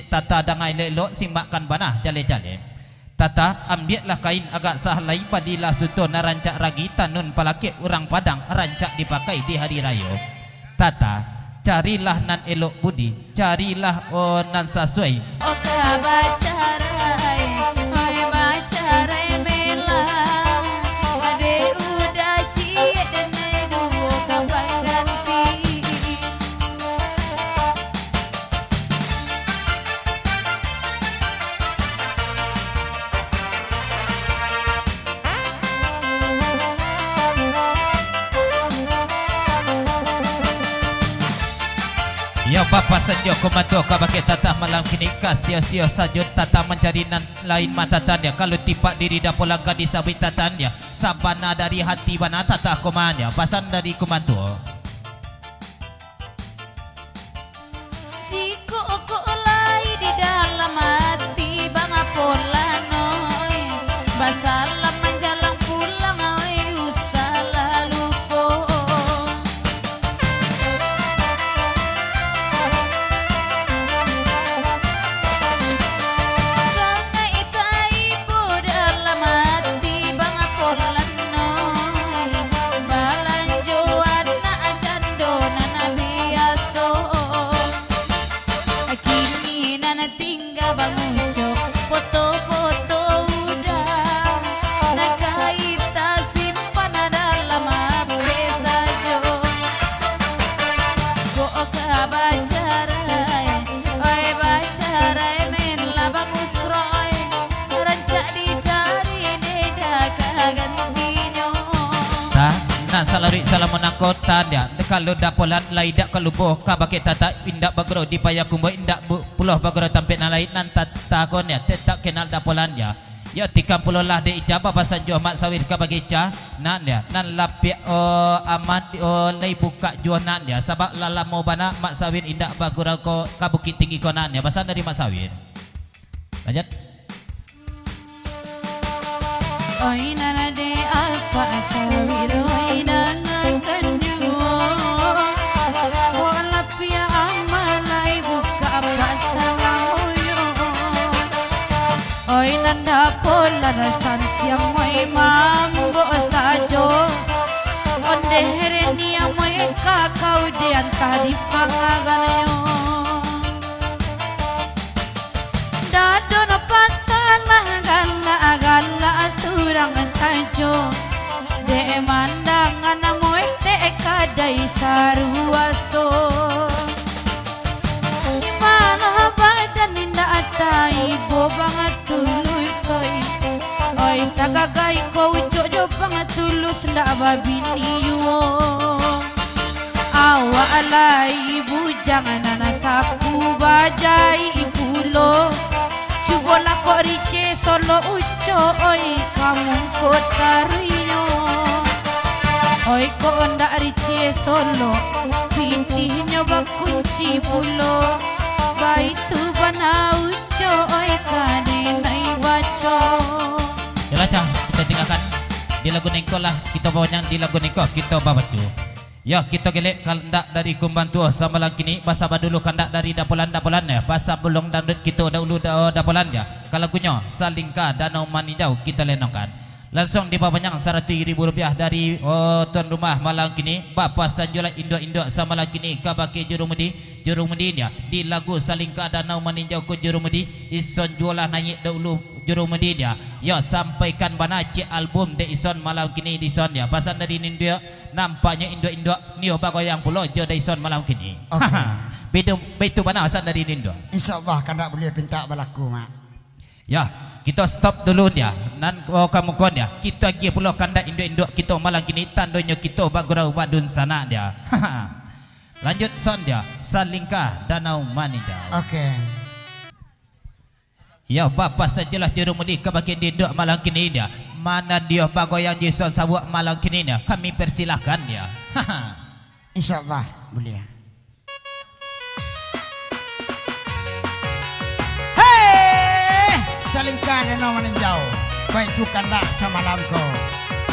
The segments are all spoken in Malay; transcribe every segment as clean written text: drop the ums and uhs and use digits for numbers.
tata dangai lelok simakkan banah jale-jale. Tata ambillah kain agak sahlai padilah suto na rancak ragi tanun palakit orang Padang rancak dipakai di hari raya. Tata carilah nan elok budi, carilah nan sesuai. Oka bacarai, oi bacarai melah, ade udah cie dan duo kapan ganti. Ya bapa senjo kumanto kabake tata malam kini kasio-sio sajut tata mencari lain mata tanya kalau tipak diri dapolang gadis sabit tatanya sabana dari hati bana tata komanya pasan dari kumanto. Jiko kolai di dalam hati bang apolanoi, basalam menjalang pulang oi usah lalu po. Salari salam menangkotan ya kalau dapolan lain dak kaluboh kabake tata indak bagro dipaya kumbo indak puluh bagro tampil lain nan takon ya tetap kenal dapolan ya 30 lah de ijabah pasan jual mak sawit kabake ca nan ya nan lapi amat lai buka jual nan ya sabak lala mau bana mak sawit indak bagro ko kabukit tinggi konan ya pasan dari mak sawit lanjut. Oi nana de alfa sawit oi dangan duo, wala pia amalai buka pasangoyo. Oi nanda pola rasan tiang moi mambo sajo, onde hereni moi kakau de antari pangaganyo. Dadono pasalah gala surang sajo de mandangan moe te kadai saruaso mana badan ninda atai bobang tulus oi oi sagagai ko jojo bang tulus ndak babini yo awa alai bujang nana sapu bajai ipulo cubola ko rice solo uco oi kamu kota rio oi ko ndak rice solo pintihnya bakunci pulo baitu bana uco oi kane nai baco. Ya cang kita tinggalkan di lagu nengko lah kita bawanya di lagu nengko kita babacu. Ya kita gelek kandak dari kumbantu sama lang kini bahasa dulu kandak dari dapolan ya bahasa belum dandut kita dahulu dapolan ya kalau lagunya salingka danau maninjau kita lenongkan langsung di bawahnya Rp100.000 dari tuan rumah malang kini Bapak Sanjola Indo sama lang kini kabake jurumudi ya di lagu salingka danau maninjau ke jurumudi ison jualah naik dahulu jurumudi dia ya sampaikan bana cik album de ison malam kini di son ya pasan dari India nampaknya Indo nio bagoyang pulau je de ison malam kini betul bana pasan dari Indo insyaallah kan tak boleh pinta balaku mak ya kita stop dulu ya nan kamu kon ya kita pergi pulau kanda Indo kita malam kini tandonyo kita bagurau badun sana dia lanjut son dia salingka danau maninjau. Ya bapak sajalah jurumudi kabake dinduk malam kini dia mana dia bagoyang Jason sawak malam kini dia kami persilakan dia. Insyaallah boleh. Hei salingkan no maninjau baik tu kandak sama lamko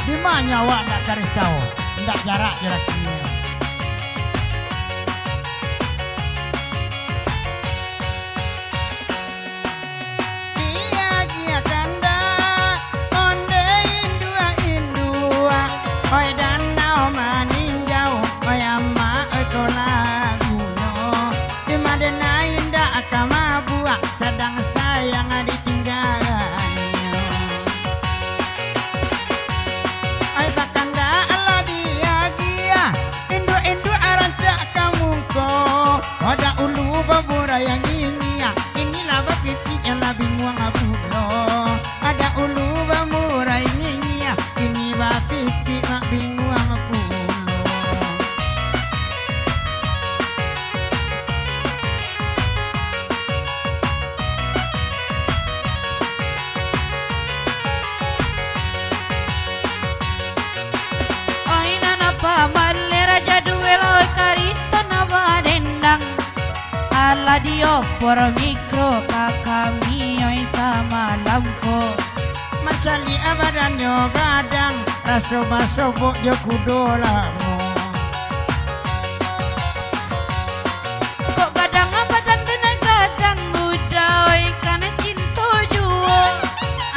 di mana awak nak karisau ndak jarak kini. radio por mikro kakami oi samalamko Macali abadan yo gadang rasoba-sobok yo kudolamu kok gadang abadan dena gadang udah oi kana cinta juo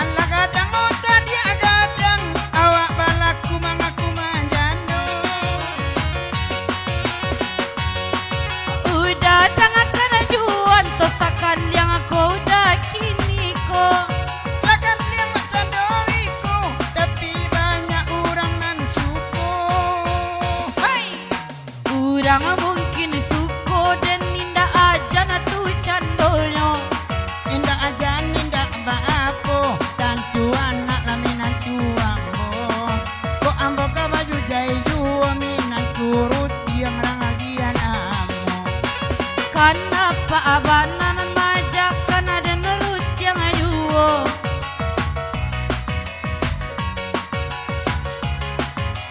Allah gadang oh tadi gadang awak balaku mangaku manjando udah tangan kana juon to sakal yang aku udah kini ko Lakan dia macam doiku tapi banyak orang nan suko Hai urang mungkin suko dan indah aja na tu candolnya indah aja nindak apa dan tuan nak laminan tuambo kok ambo ka baju jai juo minan turut yang rangagian amo kenapa abanan majakan ada nelut yang juo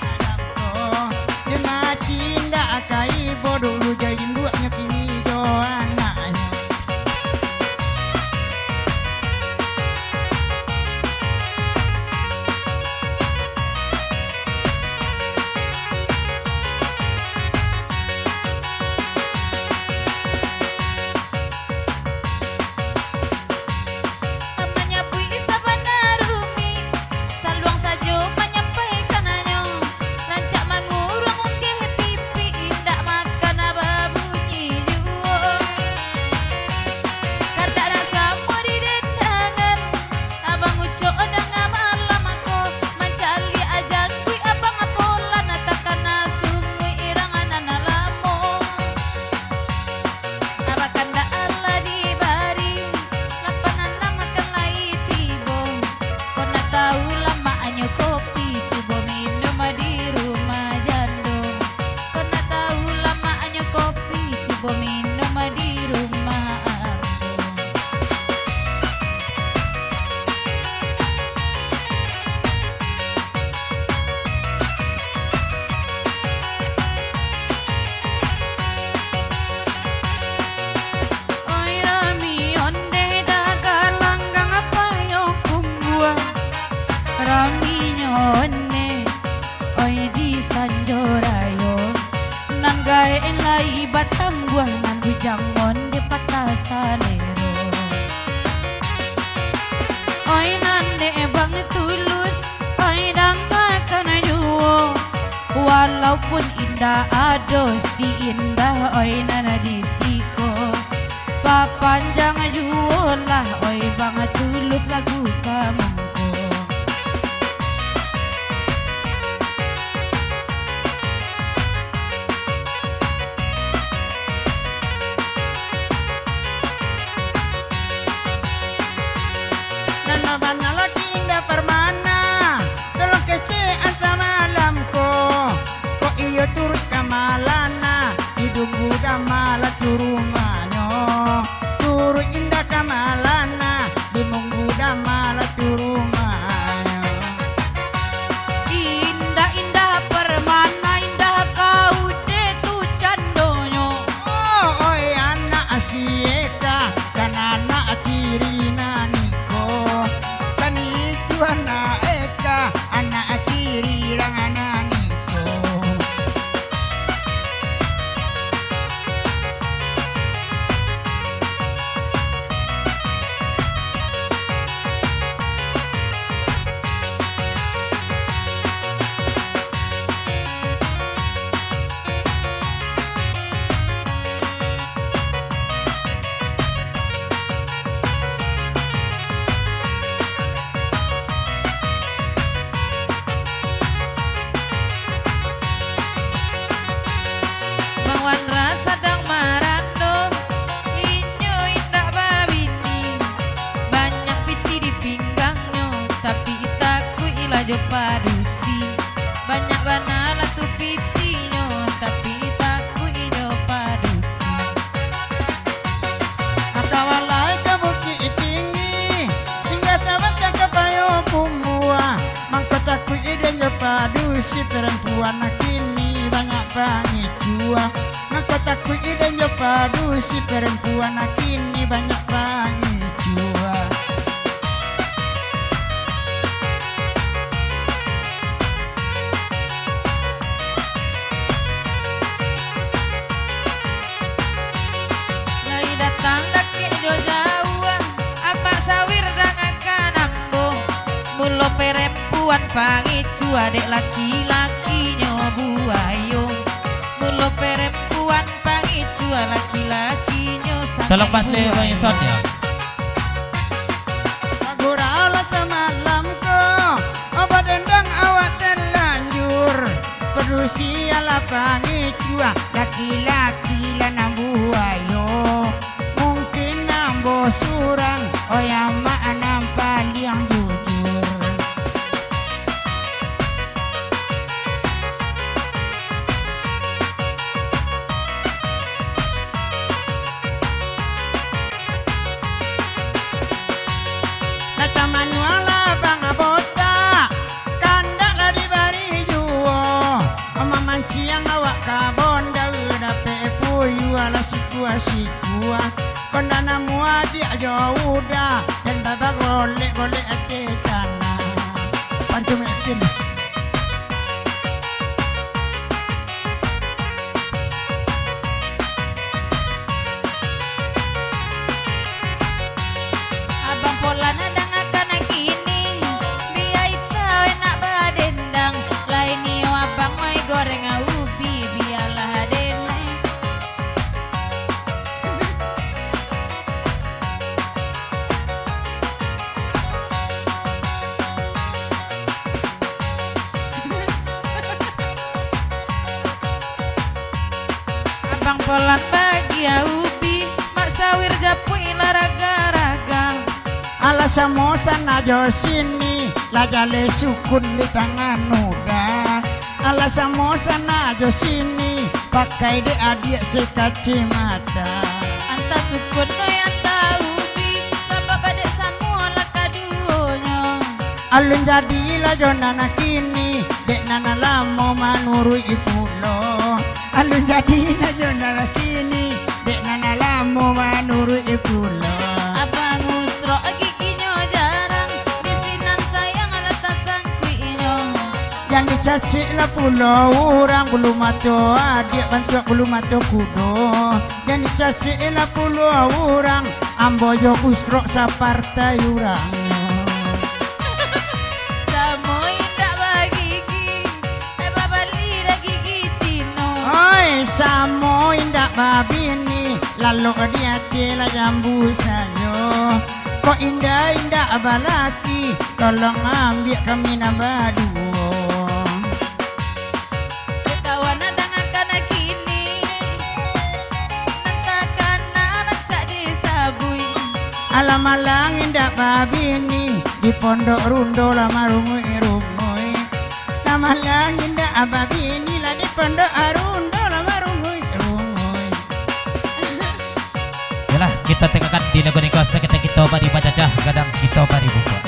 adamko dia mati ndak akai bodoh lu jai duaknya kini jo anaknya namanya Bu Isa Banarumi saluang sajo menyampaikanannya rancak mangurung unggih pipi indak makan apa bunyi juo kada rasa mau didendangan abang ucok odang malam aku mencari ajang kui abang apola natakan nasungui irangan analamo abakan da Allah dibari lapanan makan lai tibo kau nak tahu lama anyo kopi coba minum di rumah jando kau nak tahu lama anyo kopi coba minum di rumah ambo oi rami onde dagang gang apa yo kumbuang rami nyone oi di sanjorayo nanggae lai batam buah nan bujang monde patah salero oi nande bang tulus oi dang makan juo walaupun indah ado si indah oi nana di siko papanjang juo lah oi bang tulus lagu kamangko Nana bana lagi indah permana tolong kece asa malamko kok iyo turut kamalana hidung buda mala turumanyo turut indah kamalana di mungguda mala turumanyo indah-indah permana indah kau de tu candonyo oh oi anak asieka dan anak tirina niko dan itu anak eka anak tiri rangana niko Bawan rasa dang marando inyo indak babini banyak piti di pinggangnya tapi itaku ilajo padusi banyak banala tu pitinyo tapi itaku ijo padusi Atawalay ka bukit tinggi sehingga tamat ka payo pumbuah mangkotaku ide nyo padusi perempuan kini banyak pangicua Aku takut ide padu si perempuan kini banyak bagi jua. Lai datang dake jo jauh, apa sawir dangakan ambo. Mulo perempuan pangicu adek laki-lakinya buayo. Mulo perempuan pangicu laki-lakinya Tolong bantu Bang Son ya. Gurala semalam ko, obat dendang awak terlanjur. Perusi ala pangicu laki-laki lanang buayo. Mungkin nambo surang, oh yang makna paling jujur. Taman wala bang bota kandak la di bari juo ama manciang awak kabonda dape puyu ala sikua kondana mua dia jauda dan baba golek ate tanah pantu mekin. Abang Polana dangakan kini biai tau enak badendang laini abang mai goreng ubi biarlah dene. Abang Polan bagi ubi mak sawir japui raga-raga. Ala samosa najo sini lajale sukun di tangan muda. Ala samosa najo sini pakai de adik sekacamata. Anta sukun no yang tahu bi sebab ada semua lah kadunya. Alun jadi lajo nana kini dek nana lamo manurui pulo. Alun jadi lajo nana kini dek nana lamo manurui pulo. Abang usro giginya jarang disinan sayang ala tasangkuinyo. Yang dicaci lah pulau orang bulu mato adik bantu bulu mato kudo. Yang dicaci lah pulau orang amboyo usrok sapartai orang. Samo indak bagi gigi bali lagi gigi cino. Oi samo indak babini lalu dia tela jambu sayo. Kok indah abalaki tolong ambil kami nambah dua. Kawan dangakan kini nentakan anak cak disabui. Alam-alang indah babini di pondok rundo lama rumui. Alam-alang indah babini lah di pondok rundo lama rumui. Yalah kita tengahkan di lagu niko seketika kita bari bajajah gadang kita bari buka.